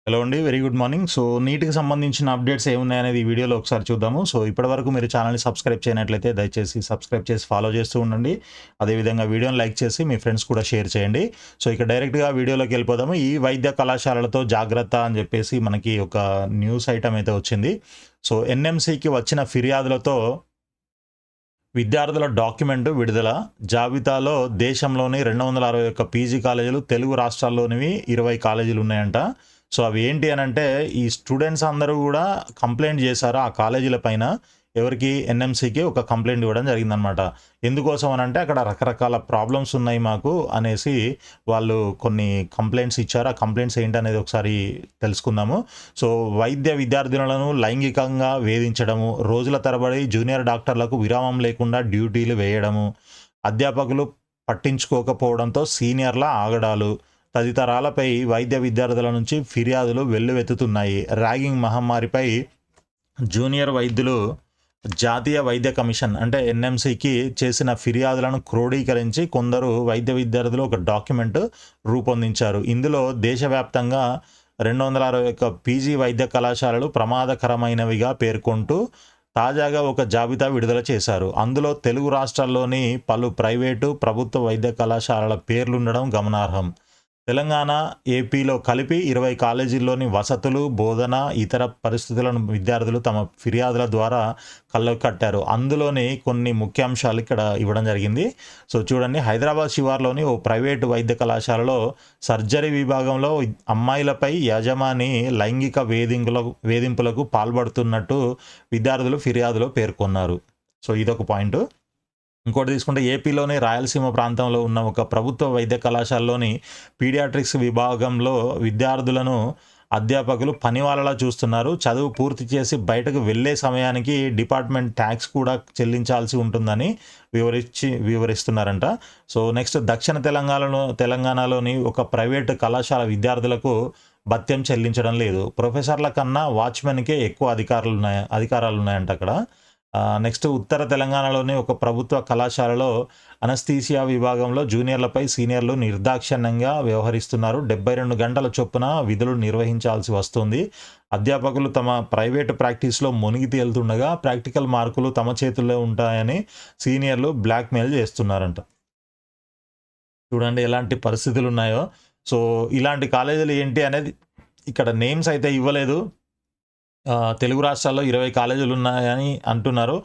Hello అండి. Very good morning. So నీట్‌కి సంబంధించిన updates ఏమున్నాయనేది ఈ వీడియోలో ఒకసారి చూద్దాము. సో ఇప్పటివరకు మీరు ఛానల్‌ని సబ్స్క్రైబ్ చేయనట్లయితే దయచేసి సబ్స్క్రైబ్ చేసి ఫాలో చేస్తూ ఉండండి. అదేవిధంగా వీడియోని లైక్ చేసి మీ ఫ్రెండ్స్ కూడా షేర్ చేయండి. సో ఇక డైరెక్ట్‌గా వీడియోలోకి వెళ్ళిపోదాము. ఈ వైద్య కళాశాలలతో జాగ్రత్త అని చెప్పేసి మనకి ఒక న్యూస్ ఐటమ్ అయితే వచ్చింది. సో ఎన్ఎంసీకి వచ్చిన ఫిర్యాదులతో విద్యార్థుల డాక్యుమెంట్ విడుదల. జాబితాలో దేశంలోని 261 పీజీ కాలేజీలు, తెలుగు రాష్ట్రాల్లోనివి 20 కాలేజీలు ఉన్నాయంట. సో అవి ఏంటి అనంటే, ఈ స్టూడెంట్స్ అందరూ కూడా కంప్లైంట్ చేశారు ఆ కాలేజీల పైన. ఎవరికి? ఎన్ఎంసీకి ఒక కంప్లైంట్ ఇవ్వడం జరిగిందనమాట. ఎందుకోసం అనంటే, అక్కడ రకరకాల ప్రాబ్లమ్స్ ఉన్నాయి మాకు అనేసి వాళ్ళు కొన్ని కంప్లైంట్స్ ఇచ్చారు. ఆ కంప్లైంట్స్ ఏంటనేది ఒకసారి తెలుసుకుందాము. సో వైద్య విద్యార్థినులను లైంగికంగా వేధించడము, రోజుల తరబడి జూనియర్ డాక్టర్లకు విరామం లేకుండా డ్యూటీలు వేయడము, అధ్యాపకులు పట్టించుకోకపోవడంతో సీనియర్ల ఆగడాలు తదితరాలపై వైద్య విద్యార్థుల నుంచి ఫిర్యాదులు వెల్లువెత్తుతున్నాయి. ర్యాగింగ్ మహమ్మారిపై జూనియర్ వైద్యులు జాతీయ వైద్య కమిషన్ అంటే ఎన్ఎంసీకి చేసిన ఫిర్యాదులను క్రోడీకరించి కొందరు వైద్య విద్యార్థులు ఒక డాక్యుమెంట్ రూపొందించారు. ఇందులో దేశవ్యాప్తంగా 261 పీజీ వైద్య కళాశాలలు ప్రమాదకరమైనవిగా పేర్కొంటూ తాజాగా ఒక జాబితా విడుదల చేశారు. అందులో తెలుగు రాష్ట్రాల్లోని పలు ప్రైవేటు, ప్రభుత్వ వైద్య కళాశాలల పేర్లుండడం గమనార్హం. తెలంగాణ, ఏపీలో కలిపి 20 కాలేజీల్లోని వసతులు, బోధన, ఇతర పరిస్థితులను విద్యార్థులు తమ ఫిర్యాదుల ద్వారా కళ్ళకు కట్టారు. అందులోని కొన్ని ముఖ్యాంశాలు ఇక్కడ ఇవ్వడం జరిగింది. సో చూడండి, హైదరాబాద్ శివార్లోని ఓ ప్రైవేటు వైద్య కళాశాలలో సర్జరీ విభాగంలో అమ్మాయిలపై యజమాని లైంగిక వేధింపులకు పాల్పడుతున్నట్టు విద్యార్థులు ఫిర్యాదులో పేర్కొన్నారు. సో ఇదొక పాయింట్. ఇంకోటి తీసుకుంటే, ఏపీలోని రాయలసీమ ప్రాంతంలో ఉన్న ఒక ప్రభుత్వ వైద్య కళాశాలలోని పీడియాట్రిక్స్ విభాగంలో విద్యార్థులను అధ్యాపకులు పనివాళ్ళలా చూస్తున్నారు. చదువు పూర్తి చేసి బయటకు వెళ్ళే సమయానికి డిపార్ట్మెంట్ ట్యాక్స్ కూడా చెల్లించాల్సి ఉంటుందని వివరిస్తున్నారంట. సో నెక్స్ట్, దక్షిణ తెలంగాణలోని ఒక ప్రైవేటు కళాశాల విద్యార్థులకు భత్యం చెల్లించడం లేదు. ప్రొఫెసర్ల కన్నా వాచ్మెన్కే ఎక్కువ అధికారాలు ఉన్నాయంట అక్కడ. నెక్స్ట్, ఉత్తర తెలంగాణలోని ఒక ప్రభుత్వ కళాశాలలో అనస్థీసియా విభాగంలో జూనియర్లపై సీనియర్లు నిర్దాక్షిణ్యంగా వ్యవహరిస్తున్నారు. 72 గంటల చొప్పున విధులు నిర్వహించాల్సి వస్తుంది. అధ్యాపకులు తమ ప్రైవేటు ప్రాక్టీస్లో మునిగి తేలుతుండగా ప్రాక్టికల్ మార్కులు తమ చేతుల్లో ఉంటాయని సీనియర్లు బ్లాక్మెయిల్ చేస్తున్నారంట. చూడండి ఎలాంటి పరిస్థితులు ఉన్నాయో. సో ఇలాంటి కాలేజీలు ఏంటి అనేది ఇక్కడ నేమ్స్ అయితే ఇవ్వలేదు. తెలుగు రాష్ట్రాల్లో 20 కాలేజీలు ఉన్నాయని అంటున్నారు.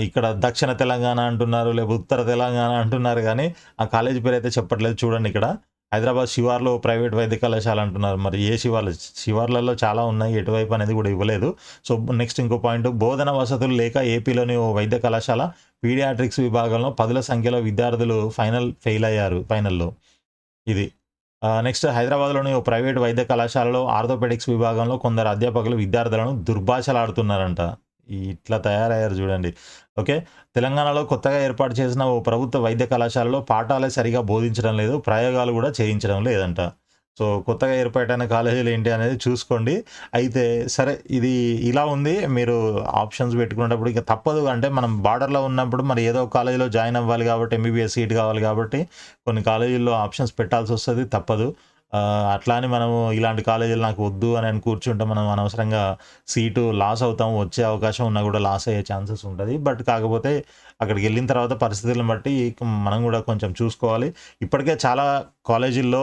ఇక్కడ దక్షిణ తెలంగాణ అంటున్నారు, లేకపోతే ఉత్తర తెలంగాణ అంటున్నారు, కానీ ఆ కాలేజీ పేరు అయితే చెప్పట్లేదు. చూడండి, ఇక్కడ హైదరాబాద్ శివార్లో ప్రైవేట్ వైద్య కళాశాల అంటున్నారు. మరి ఏ శివార్లలో చాలా ఉన్నాయి, ఎటువైపు అనేది కూడా ఇవ్వలేదు. సో నెక్స్ట్ ఇంకో పాయింట్, బోధన వసతులు లేక ఏపీలోని ఓ వైద్య కళాశాల పీడియాట్రిక్స్ విభాగంలో 10ల సంఖ్యలో విద్యార్థులు ఫెయిల్ అయ్యారు ఫైనల్లో. ఇది నెక్స్ట్, హైదరాబాద్లోని ఓ ప్రైవేట్ వైద్య కళాశాలలో ఆర్థోపెడిక్స్ విభాగంలో కొందరు అధ్యాపకులు విద్యార్థులను దుర్భాషలాడుతున్నారంట. ఇట్లా తయారయ్యారు చూడండి. ఓకే, తెలంగాణలో కొత్తగా ఏర్పాటు చేసిన ఓ ప్రభుత్వ వైద్య కళాశాలలో పాఠాలే సరిగా బోధించడం లేదు, ప్రయోగాలు కూడా చేయించడం లేదంట. సో కొత్తగా ఏర్పాటైన కాలేజీలు ఏంటి అనేది చూసుకోండి. అయితే సరే, ఇది ఇలా ఉంది. మీరు ఆప్షన్స్ పెట్టుకునేటప్పుడు ఇక తప్పదు. అంటే మనం బార్డర్లో ఉన్నప్పుడు మరి ఏదో ఒక కాలేజీలో జాయిన్ అవ్వాలి కాబట్టి, ఎంబీబీఎస్ సీట్ కావాలి కాబట్టి కొన్ని కాలేజీల్లో ఆప్షన్స్ పెట్టాల్సి వస్తుంది, తప్పదు. అట్లా అని మనము ఇలాంటి కాలేజీలు నాకు వద్దు అని కూర్చుంటే మనం అనవసరంగా సీటు లాస్ అవుతాము. వచ్చే అవకాశం ఉన్నా కూడా లాస్ అయ్యే ఛాన్సెస్ ఉంటుంది. బట్ కాకపోతే అక్కడికి వెళ్ళిన తర్వాత పరిస్థితులను బట్టి మనం కూడా కొంచెం చూసుకోవాలి. ఇప్పటికే చాలా కాలేజీల్లో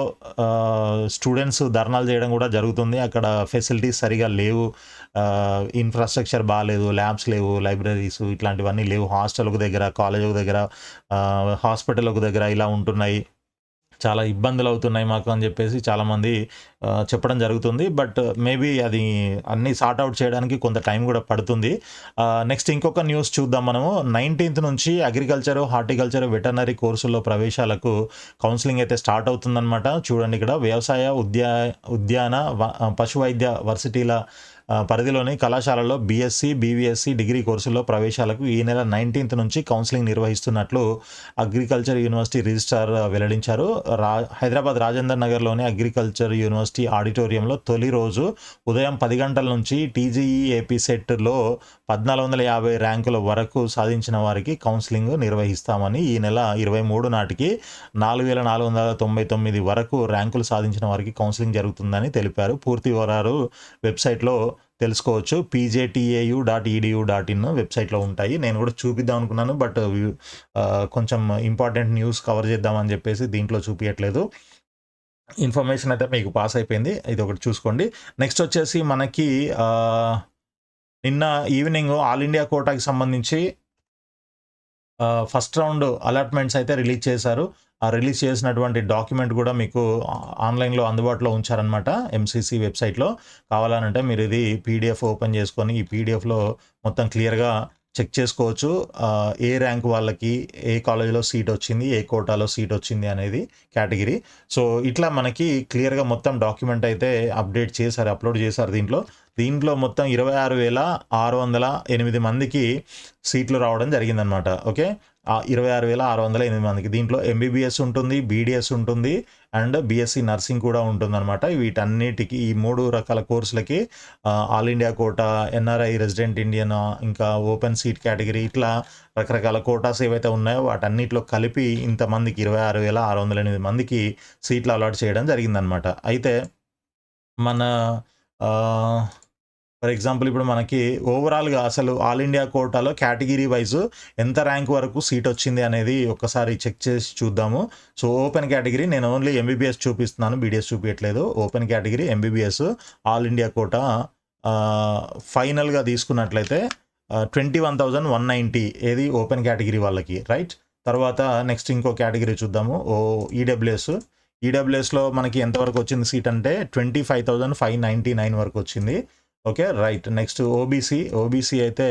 స్టూడెంట్స్ ధర్నాలు చేయడం కూడా జరుగుతుంది. అక్కడ ఫెసిలిటీస్ సరిగా లేవు, ఇన్ఫ్రాస్ట్రక్చర్ బాగాలేదు, ల్యాబ్స్ లేవు, లైబ్రరీస్ ఇట్లాంటివన్నీ లేవు. హాస్టల్ ఒక దగ్గర, కాలేజ్ ఒక దగ్గర, హాస్పిటల్ ఒక దగ్గర ఇలా ఉంటున్నాయి. చాలా ఇబ్బందులు అవుతున్నాయి మాకు అని చెప్పేసి చాలామంది చెప్పడం జరుగుతుంది. బట్ మేబీ అది అన్నీ సార్ట్ అవుట్ చేయడానికి కొంత టైం కూడా పడుతుంది. నెక్స్ట్ ఇంకొక న్యూస్ చూద్దాం మనము. 19th నుంచి అగ్రికల్చర్, హార్టికల్చర్, వెటర్నరీ కోర్సుల్లో ప్రవేశాలకు కౌన్సిలింగ్ అయితే స్టార్ట్ అవుతుందన్నమాట. చూడండి, ఇక్కడ వ్యవసాయ, ఉద్యాన, పశు వైద్య వర్సిటీల పరిధిలోని కళాశాలలో బీఎస్సీ, బీవీఎస్సీ డిగ్రీ కోర్సుల్లో ప్రవేశాలకు ఈ నెల 19th నుంచి కౌన్సిలింగ్ నిర్వహిస్తున్నట్లు అగ్రికల్చర్ యూనివర్సిటీ రిజిస్ట్రార్ వెల్లడించారు. హైదరాబాద్ రాజేందర్ నగర్లోని అగ్రికల్చర్ యూనివర్సిటీ ఆడిటోరియంలో తొలి రోజు ఉదయం 10 గంటల నుంచి టీజీఈ ఏపీ సెట్లో 1450 ర్యాంకుల వరకు సాధించిన వారికి కౌన్సిలింగ్ నిర్వహిస్తామని ఈ నెల 23 నాటికి 4499 వరకు ర్యాంకులు సాధించిన వారికి కౌన్సిలింగ్ జరుగుతుందని తెలిపారు. పూర్తి వివరాలు వెబ్సైట్లో తెలుసుకోవచ్చు. pjtau.edu.in వెబ్సైట్లో ఉంటాయి. నేను కూడా చూపిద్దాం అనుకున్నాను, బట్ కొంచెం ఇంపార్టెంట్ న్యూస్ కవర్ చేద్దామని చెప్పేసి దీంట్లో చూపించట్లేదు. ఇన్ఫర్మేషన్ అయితే మీకు పాస్ అయిపోయింది, ఇది ఒకటి చూసుకోండి. నెక్స్ట్ వచ్చేసి మనకి నిన్న ఈవినింగ్ ఆల్ ఇండియా కోటాకి సంబంధించి ఫస్ట్ రౌండ్ అలాట్మెంట్స్ అయితే రిలీజ్ చేశారు. ఆ రిలీజ్ చేసినటువంటి డాక్యుమెంట్ కూడా మీకు ఆన్లైన్లో అందుబాటులో ఉంచారనమాట ఎంసీసీ వెబ్సైట్లో. కావాలనంటే మీరు ఇది పీడిఎఫ్ ఓపెన్ చేసుకొని ఈ పీడిఎఫ్లో మొత్తం క్లియర్గా చెక్ చేసుకోవచ్చు. ఏ ర్యాంక్ వాళ్ళకి ఏ కాలేజీలో సీట్ వచ్చింది, ఏ కోటాలో సీట్ వచ్చింది అనేది కేటగిరీ. సో ఇట్లా మనకి క్లియర్గా మొత్తం డాక్యుమెంట్ అయితే అప్డేట్ చేశారు, అప్లోడ్ చేశారు. దీంట్లో మొత్తం 26,608 మందికి సీట్లు రావడం జరిగిందనమాట. ఓకే, 26,608 మందికి దీంట్లో ఎంబీబీఎస్ ఉంటుంది, బీడీఎస్ ఉంటుంది అండ్ బీఎస్సీ నర్సింగ్ కూడా ఉంటుందన్నమాట. వీటన్నిటికీ ఈ 3 రకాల కోర్సులకి all India quota, NRI resident Indian, ఇంకా ఓపెన్ సీట్ కేటగిరీ, ఇట్లా రకరకాల కోటాస్ ఏవైతే ఉన్నాయో వాటన్నిటిలో కలిపి ఇంతమందికి 26,608 మందికి సీట్లు అలాట్ చేయడం జరిగిందనమాట. అయితే మన ఫర్ ఎగ్జాంపుల్ ఇప్పుడు మనకి ఓవరాల్గా అసలు ఆల్ ఇండియా కోటాలో కేటగిరీ వైజ్ ఎంత ర్యాంక్ వరకు సీట్ వచ్చింది అనేది ఒక్కసారి చెక్ చేసి చూద్దాము. సో ఓపెన్ కేటగిరీ నేను ఓన్లీ ఎంబీబీఎస్ చూపిస్తున్నాను, బీడీఎస్ చూపించట్లేదు. Open category MBBS all India quota ఫైనల్గా తీసుకున్నట్లయితే 21,190 ఏది ఓపెన్ కేటగిరీ వాళ్ళకి, రైట్. తర్వాత నెక్స్ట్ ఇంకో కేటగిరీ చూద్దాము, ఈడబ్ల్యూఎస్లో మనకి ఎంతవరకు వచ్చింది సీట్ అంటే 25,599 వరకు వచ్చింది. Okay, right. నెక్స్ట్ ఓబీసీ అయితే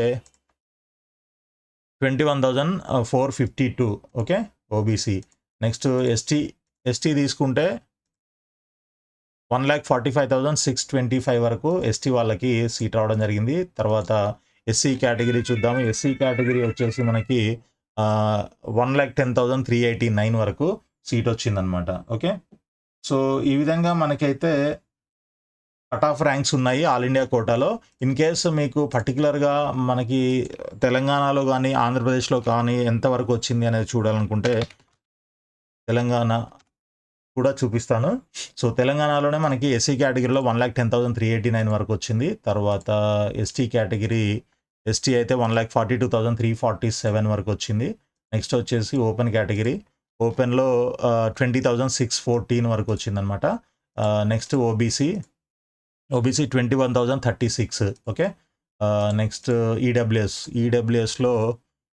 21,452. Okay, OBC. నెక్స్ట్ ఎస్టీ తీసుకుంటే 1,45,625 వరకు ఎస్టీ వాళ్ళకి సీట్ రావడం జరిగింది. తర్వాత ఎస్సీ కేటగిరీ చూద్దాము. ఎస్సీ కేటగిరీ వచ్చేసి మనకి 1,10,389 వరకు సీట్ వచ్చిందనమాట. ఓకే, సో ఈ విధంగా మనకైతే కట్ ఆఫ్ ర్యాంక్స్ ఉన్నాయి ఆల్ ఇండియా కోటాలో. ఇన్ కేస్ మీకు పర్టికులర్గా మనకి తెలంగాణలో కానీ ఆంధ్రప్రదేశ్లో కానీ ఎంతవరకు వచ్చింది అనేది చూడాలనుకుంటే తెలంగాణ కూడా చూపిస్తాను. సో తెలంగాణలోనే మనకి ఎస్సీ కేటగిరీలో 1,10,389 వరకు వచ్చింది. తర్వాత ఎస్టీ కేటగిరీ అయితే 1,42,347 వరకు వచ్చింది. నెక్స్ట్ వచ్చేసి ఓపెన్ కేటగిరీ, ఓపెన్లో 20,614 వరకు వచ్చిందనమాట. Next OBC 21,036. ఓకే, నెక్స్ట్ ఈడబ్ల్యూఎస్లో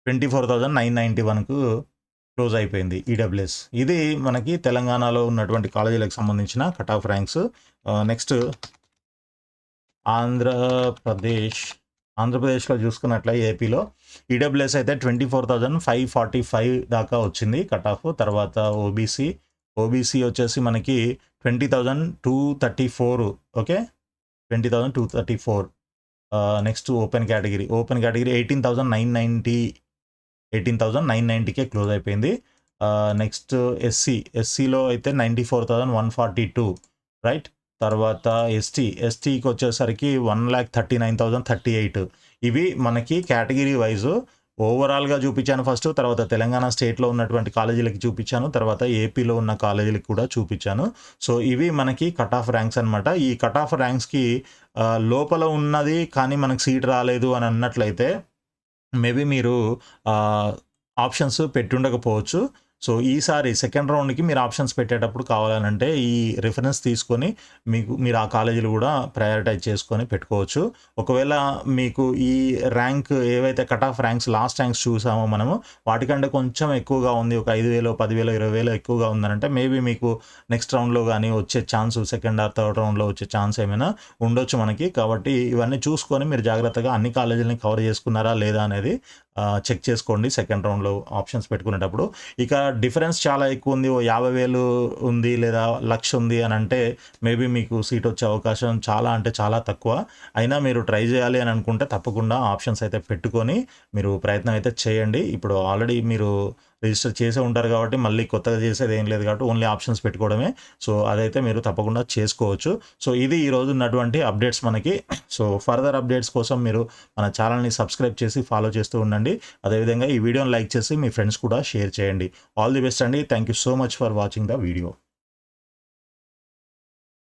24,991కు క్లోజ్ అయిపోయింది ఈడబ్ల్యూఎస్. ఇది మనకి తెలంగాణలో ఉన్నటువంటి కాలేజీలకు సంబంధించిన కట్ ఆఫ్ ర్యాంక్స్. నెక్స్ట్ ఆంధ్రప్రదేశ్లో చూసుకున్నట్లయితే ఏపీలో ఈడబ్ల్యూఎస్ అయితే 24,545 దాకా వచ్చింది కట్ ఆఫ్. తర్వాత ఓబీసీ వచ్చేసి మనకి 20,234. ఓకే, 20,234. నెక్స్ట్ ఓపెన్ కేటగిరీ 18,990కే క్లోజ్ అయిపోయింది. నెక్స్ట్ ఎస్సీలో అయితే 94,142, రైట్. తర్వాత ఎస్టీకి వచ్చేసరికి 1,39,038. ఇవి మనకి కేటగిరీ వైజు ఓవరాల్గా చూపించాను ఫస్ట్. తర్వాత తెలంగాణ స్టేట్లో ఉన్నటువంటి కాలేజీలకి చూపించాను, తర్వాత ఏపీలో ఉన్న కాలేజీలకు కూడా చూపించాను. సో ఇవి మనకి కట్ ఆఫ్ ర్యాంక్స్ అనమాట. ఈ కట్ ఆఫ్ ర్యాంక్స్కి లోపల ఉన్నది కానీ మనకు సీట్ రాలేదు అని అన్నట్లయితే మేబీ మీరు ఆప్షన్స్ పెట్టుండకపోవచ్చు. సో ఈసారి సెకండ్ రౌండ్కి మీరు ఆప్షన్స్ పెట్టేటప్పుడు కావాలనంటే ఈ రిఫరెన్స్ తీసుకొని మీరు ఆ కాలేజీలు కూడా ప్రయారిటైజ్ చేసుకొని పెట్టుకోవచ్చు. ఒకవేళ మీకు ఈ ర్యాంక్ ఏవైతే cut off ranks last ranks చూసామో మనము వాటికంటే కొంచెం ఎక్కువగా ఉంది, ఒక 5,000, 10,000, 20,000 ఎక్కువగా ఉందనంటే మేబీ మీకు నెక్స్ట్ రౌండ్లో కానీ వచ్చే ఛాన్స్, సెకండ్ ఆర్ థర్డ్ రౌండ్లో వచ్చే ఛాన్స్ ఏమైనా ఉండొచ్చు మనకి. కాబట్టి ఇవన్నీ చూసుకొని మీరు జాగ్రత్తగా అన్ని కాలేజీలని కవర్ చేసుకున్నారా లేదా అనేది చెక్ చేసుకోండి సెకండ్ రౌండ్లో ఆప్షన్స్ పెట్టుకునేటప్పుడు. ఇక డిఫరెన్స్ చాలా ఎక్కువ ఉంది, 50,000 ఉంది లేదా 1,00,000 ఉంది అని అంటే మేబీ మీకు సీట్ వచ్చే అవకాశం చాలా తక్కువ. అయినా మీరు ట్రై చేయాలి అని అనుకుంటే తప్పకుండా ఆప్షన్స్ అయితే పెట్టుకొని మీరు ప్రయత్నం అయితే చేయండి. ఇప్పుడు ఆల్రెడీ మీరు రిజిస్టర్ చేసే ఉంటారు కాబట్టి మళ్ళీ కొత్తగా చేసేది ఏం లేదు కాబట్టి ఓన్లీ ఆప్షన్స్ పెట్టుకోవడమే. సో అదైతే మీరు తప్పకుండా చేసుకోవచ్చు. సో ఇది ఈరోజు ఉన్నటువంటి అప్డేట్స్ మనకి. సో ఫర్దర్ అప్డేట్స్ కోసం మీరు మన ఛానల్ని సబ్స్క్రైబ్ చేసి ఫాలో చేస్తూ ఉండండి. అదేవిధంగా ఈ వీడియోని లైక్ చేసి మీ ఫ్రెండ్స్ కూడా షేర్ చేయండి. ఆల్ ది బెస్ట్ అండి. Thank you so much for watching the video.